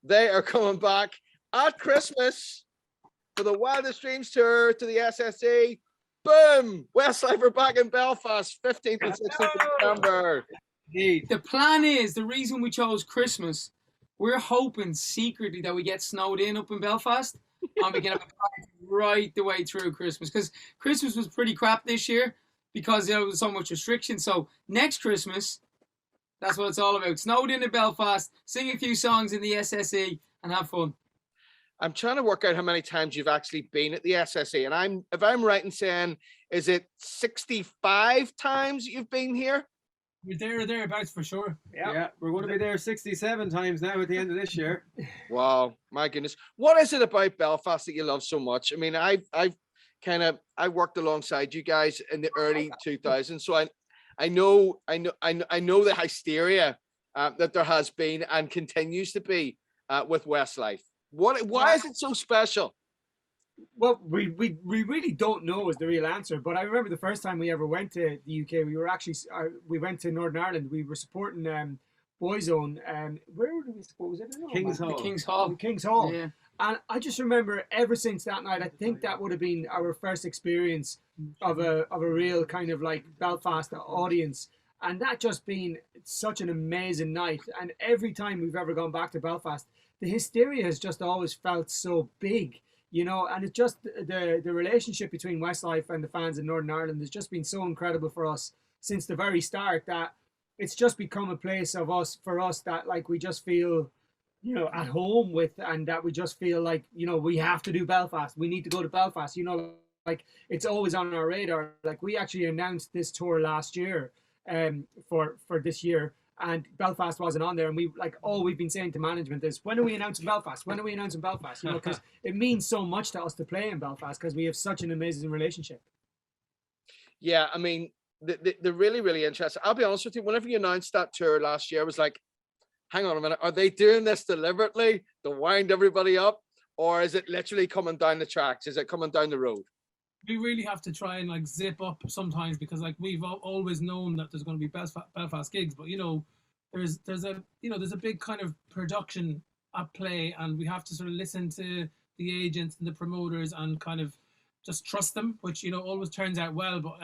They are coming back at Christmas for the Wildest Dreams tour to the SSE. Boom! Westlife are back in Belfast, 15th and 16th of September. The plan is, the reason we chose Christmas, we're hoping secretly that we get snowed in up in Belfast and we can have a party right the way through Christmas. Because Christmas was pretty crap this year because there was so much restriction. So next Christmas, that's what it's all about. Snowed in Belfast, sing a few songs in the SSE and have fun. I'm trying to work out how many times you've actually been at the SSE, and if I'm right in saying, is it 65 times you've been here? We're there or thereabouts for sure. Yeah, we're going to be there 67 times now at the end of this year. Wow, my goodness. What is it about Belfast that you love so much? I mean, I worked alongside you guys in the early 2000s, so I know the hysteria that there has been and continues to be with Westlife. Why is it so special? Well, we really don't know is the real answer. But I remember the first time we ever went to the UK, we went to Northern Ireland. We were supporting Boyzone. Where did we support? Was it King's Hall. The King's Hall. The King's Hall. Yeah. And I just remember ever since that night, I think that would have been our first experience of a real kind of like Belfast audience. And that just been such an amazing night. And every time we've ever gone back to Belfast, the hysteria has just always felt so big, you know, and it's just the relationship between Westlife and the fans in Northern Ireland has just been so incredible for us since the very start that it's just become a place for us that like we just feel, you know, at home with, and that we just feel like, you know, we have to do Belfast. We need to go to Belfast, you know, like it's always on our radar. Like we actually announced this tour last year for this year. And Belfast wasn't on there, and we've been saying to management is, when are we announcing Belfast? When are we announcing Belfast? You know, because it means so much to us to play in Belfast because we have such an amazing relationship. Yeah, I mean, they're really, really interesting. I'll be honest with you, whenever you announced that tour last year, I was like, hang on a minute, are they doing this deliberately to wind everybody up? Or is it literally coming down the tracks? Is it coming down the road? We really have to try and like zip up sometimes because like we've always known that there's going to be Belfast gigs, but you know there's a big kind of production at play, and we have to sort of listen to the agents and the promoters and kind of just trust them, which you know always turns out well. But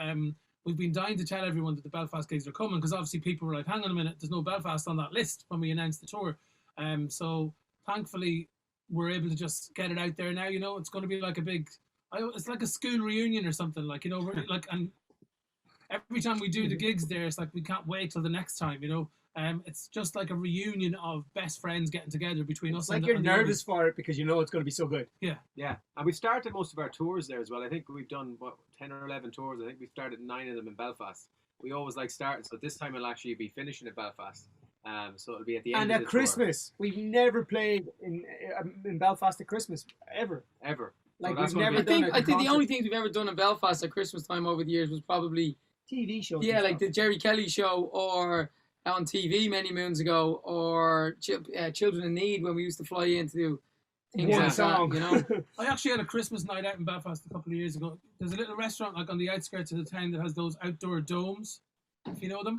we've been dying to tell everyone that the Belfast gigs are coming because obviously people were like, hang on a minute, there's no Belfast on that list when we announced the tour. So thankfully we're able to just get it out there now. You know, it's going to be like it's like a school reunion or something, like, you know, like, and every time we do the gigs there, it's like we can't wait till the next time, you know. It's just like a reunion of best friends getting together between us. It's like you're nervous for it because you know it's going to be so good. Yeah. And we started most of our tours there as well. I think we've done 10 or 11 tours. I think we started 9 of them in Belfast. We always like starting, so this time it'll actually be finishing at Belfast. So it'll be at the end. And at Christmas, we've never played in Belfast at Christmas ever. Like so we've never done. I think the only thing we've ever done in Belfast at Christmas time over the years was probably TV shows. Yeah, like the Jerry Kelly show, or on TV many moons ago, or Children in Need when we used to fly in to do things like that, you know. I actually had a Christmas night out in Belfast a couple of years ago. There's a little restaurant like on the outskirts of the town that has those outdoor domes, if you know them.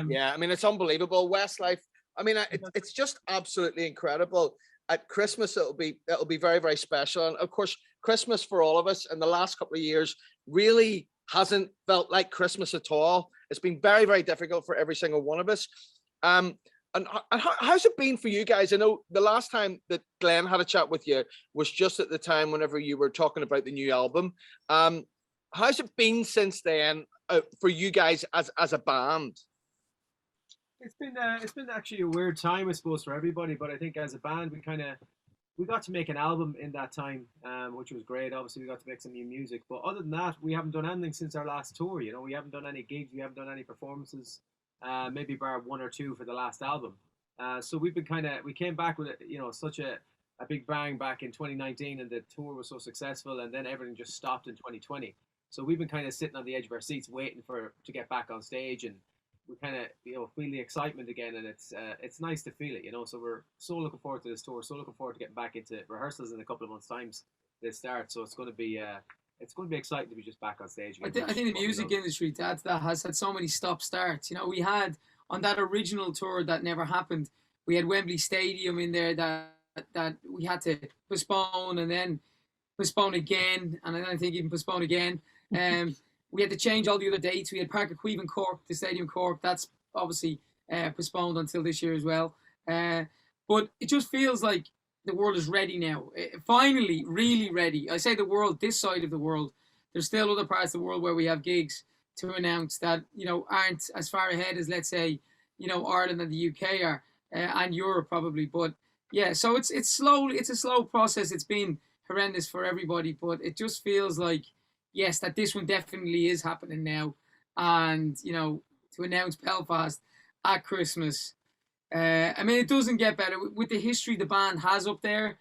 Yeah, I mean, it's unbelievable. Westlife, I mean, it's just absolutely incredible. At Christmas, it'll be very, very special. And of course, Christmas for all of us in the last couple of years really hasn't felt like Christmas at all. It's been very, very difficult for every single one of us. And how's it been for you guys? I know the last time that Glenn had a chat with you was just at the time whenever you were talking about the new album. How's it been since then for you guys as a band? It's been actually a weird time, I suppose, for everybody. But I think as a band, we got to make an album in that time, which was great. Obviously, we got to make some new music. But other than that, we haven't done anything since our last tour. You know, we haven't done any gigs, we haven't done any performances. Maybe bar 1 or 2 for the last album. So we came back with such a big bang back in 2019, and the tour was so successful, and then everything just stopped in 2020. So we've been kind of sitting on the edge of our seats waiting to get back on stage, and we kind of feel the excitement again, and it's nice to feel it, you know. So we're so looking forward to this tour, so looking forward to getting back into rehearsals in a couple of months' times. They start, so it's going to be exciting to be just back on stage again. I think the music industry that has had so many stop starts. You know, we had on that original tour that never happened, We had Wembley Stadium in there that we had to postpone and then postpone again, and I think even postpone again. We had to change all the other dates. We had Park Queeve in Cork, the Stadium Cork. That's obviously postponed until this year as well. But it just feels like the world is ready now. Finally, really ready. I say the world, this side of the world. There's still other parts of the world where we have gigs to announce that, you know, aren't as far ahead as, let's say, you know, Ireland and the UK are, and Europe probably. But yeah, so it's a slow process. It's been horrendous for everybody, but it just feels like, yes, that this one definitely is happening now. And, you know, to announce Belfast at Christmas, I mean, it doesn't get better. With the history the band has up there,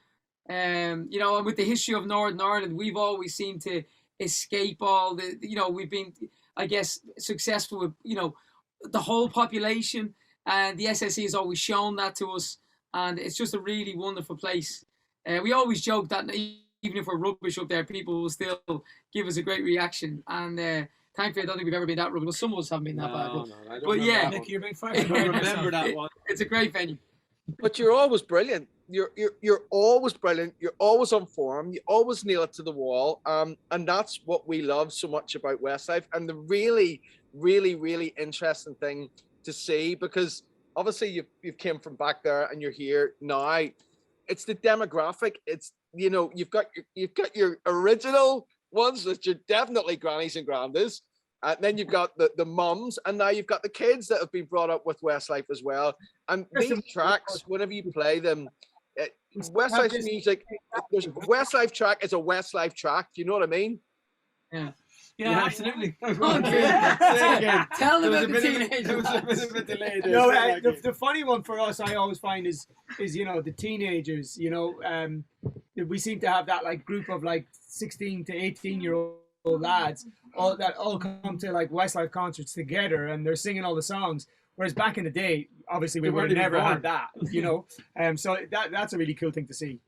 you know, and with the history of Northern Ireland, we've always seemed to escape all the, you know, we've been, I guess, successful with, you know, the whole population. And the SSE has always shown that to us. And it's just a really wonderful place. We always joke that even if we're rubbish up there, people will still give us a great reaction. And thankfully, I don't think we've ever been that rubbish. Well, some of us haven't been that bad. But yeah, Nick, you're being fine. I don't remember that one. It's a great venue. But you're always brilliant. You're always brilliant. You're always on form. You always nail it to the wall. And that's what we love so much about Westlife. And the really, really, really interesting thing to see, because obviously you've came from back there and you're here now. It's the demographic. It's, you know, you've got your original ones, which are definitely grannies and grandas. And then you've got the mums, and now you've got the kids that have been brought up with Westlife as well. And these tracks, whenever you play them, Westlife music, Westlife track is a Westlife track. Do you know what I mean? Yeah. Yeah, absolutely. Tell them about the teenagers. It was a bit delayed. No, the funny one for us, I always find is you know, the teenagers. You know, we seem to have that like group of like 16 to 18-year-old lads all come to like Westlife concerts together, and they're singing all the songs. Whereas back in the day, obviously we would have never had that. You know, so that's a really cool thing to see.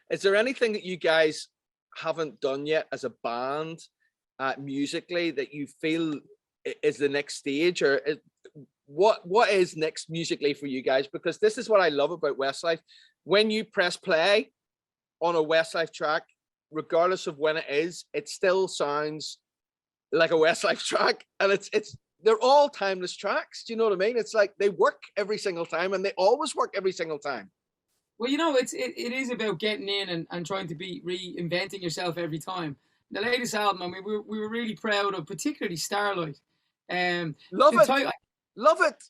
Is there anything that you guys haven't done yet as a band, musically, that you feel is the next stage, or what is next musically for you guys? Because this is what I love about Westlife. When you press play on a Westlife track, regardless of when it is, it still sounds like a Westlife track, and they're all timeless tracks. Do you know what I mean? It's like they work every single time, and they always work every single time. Well, you know, it is about getting in and trying to be reinventing yourself every time. The latest album, I mean, we were really proud of, particularly Starlight. Love it.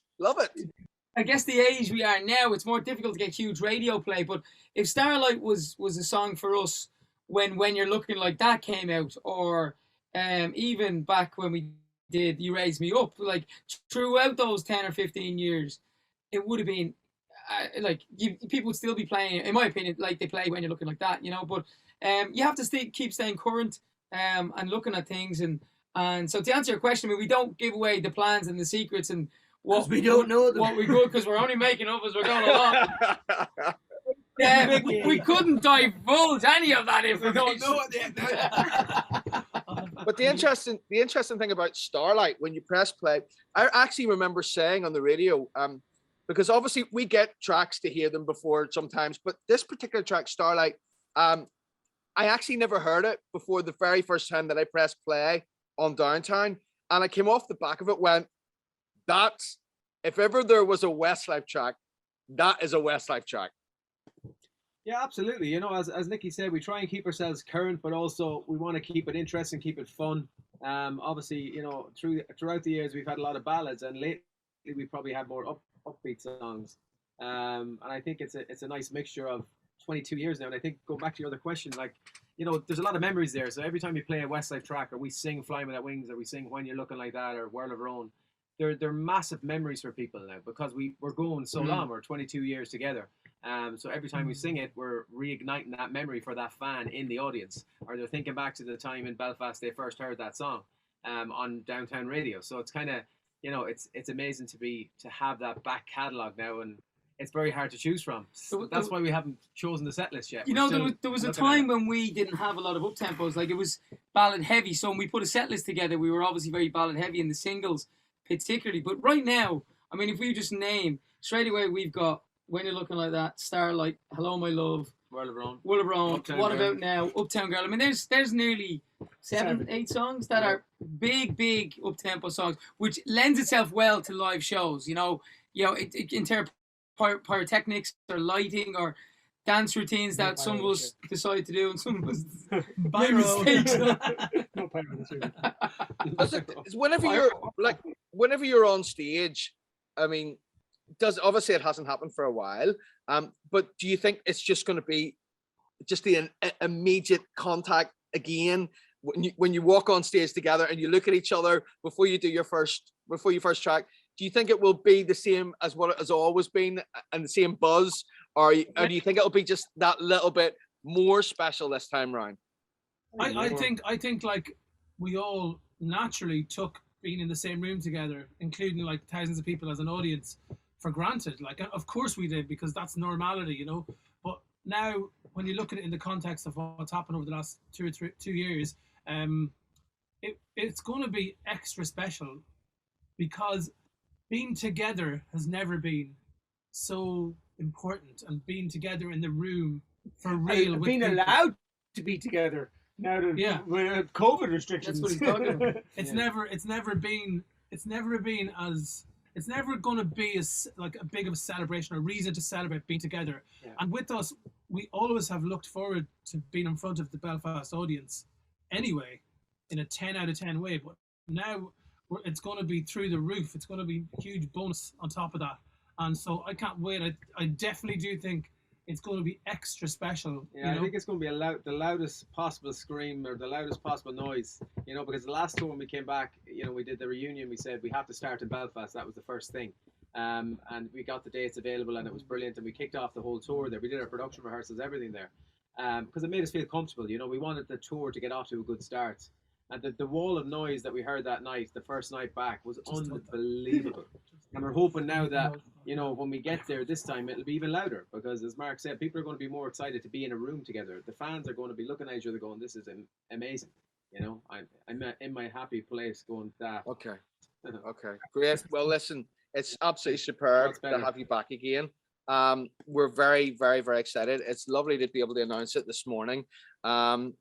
I guess the age we are now, it's more difficult to get huge radio play. But if Starlight was a song for us when You're Looking Like That came out, or even back when we did You Raise Me Up, like throughout those 10 or 15 years, it would have been like people would still be playing, in my opinion, like they play When You're Looking Like That, you know. But you have to keep staying current and looking at things. And so to answer your question, I mean, we don't give away the plans and the secrets and what we don't know what we good, because we're only making up as we're going along. We couldn't divulge any of that information. But the interesting thing about Starlight, when you press play, I actually remember saying on the radio, because obviously we get tracks to hear them before sometimes, but this particular track, Starlight, I actually never heard it before the very first time that I pressed play on Downtown, and I came off the back of it, went, that's, if ever there was a Westlife track, that is a Westlife track. Yeah, absolutely. You know, as Nicky said, we try and keep ourselves current, but also we want to keep it interesting, keep it fun. Obviously, you know, throughout the years, we've had a lot of ballads, and lately we probably have more upbeat songs. And I think it's a nice mixture of 22 years now. And I think, going back to your other question, like, you know, there's a lot of memories there. So every time we play a Westlife track, or we sing Flying Without Wings, or we sing When You're Looking Like That, or World of Our Own, they're massive memories for people now, because we're going so long. We're 22 years together. So every time we sing it, we're reigniting that memory for that fan in the audience, or they're thinking back to the time in Belfast they first heard that song on downtown radio. So it's kind of, you know, it's amazing to have that back catalogue now, and it's very hard to choose from. So that's why we haven't chosen the set list yet. You know, there was a time when we didn't have a lot of up-tempos, like it was ballad heavy. So when we put a set list together, we were obviously very ballad heavy in the singles particularly. But right now, I mean, if we just name straight away, we've got When You're Looking Like That, Starlight, Hello My Love, World of Rome. Will of Rome, Uptown What Girl. About Now, Uptown Girl. I mean, there's nearly 8 songs that are big up-tempo songs, which lends itself well to live shows. In terms of pyrotechnics or lighting or dance routines that some of us decide to do and some of us make mistakes. Whenever you're on stage, I mean, obviously it hasn't happened for a while, but do you think it's just going to be just the immediate contact again when you walk on stage together and you look at each other before you first track? Do you think it will be the same as what it has always been and the same buzz, or do you think it'll be just that little bit more special this time round? I think like we all naturally took being in the same room together, including like thousands of people as an audience, for granted. Like, of course we did, because that's normality, But now, when you look at it in the context of what's happened over the last 2 years, it's going to be extra special, because being together has never been so important, and being together in the room for real, and being allowed to be together now that with COVID restrictions. That's what he's talking about. It's never going to be like a big of a celebration or reason to celebrate being together. Yeah. And with us, we always have looked forward to being in front of the Belfast audience anyway, in a 10 out of 10 way. But now it's going to be through the roof. It's going to be a huge bonus on top of that. And so I can't wait. I definitely do think it's going to be extra special. Yeah, I think it's going to be the loudest possible scream or the loudest possible noise, because the last tour when we came back, we did the reunion, we said we have to start in Belfast. That was the first thing. And we got the dates available and it was brilliant. And we kicked off the whole tour there. We did our production rehearsals, everything there. Because it made us feel comfortable. We wanted the tour to get off to a good start. And the wall of noise that we heard that night, the first night back, was unbelievable. And we're hoping now that, when we get there this time, it'll be even louder. Because as Mark said, people are going to be more excited to be in a room together. The fans are going to be looking at each other going, this is amazing. I'm in my happy place going, that. Okay. Okay. Great. Well, listen, it's absolutely superb to have you back again. We're very, very, very excited. It's lovely to be able to announce it this morning. And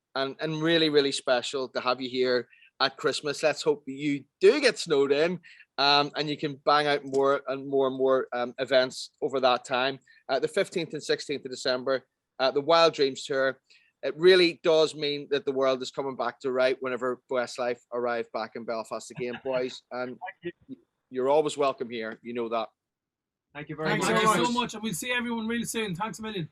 really, really special to have you here at Christmas. Let's hope you do get snowed in, and you can bang out more and more events over that time. The 15th and 16th of December, the Wild Dreams Tour. It really does mean that the world is coming back to right whenever Westlife arrive back in Belfast again, boys. And you're always welcome here. You know that. Thank you very much. Thank you so much. And we'll see everyone really soon. Thanks a million.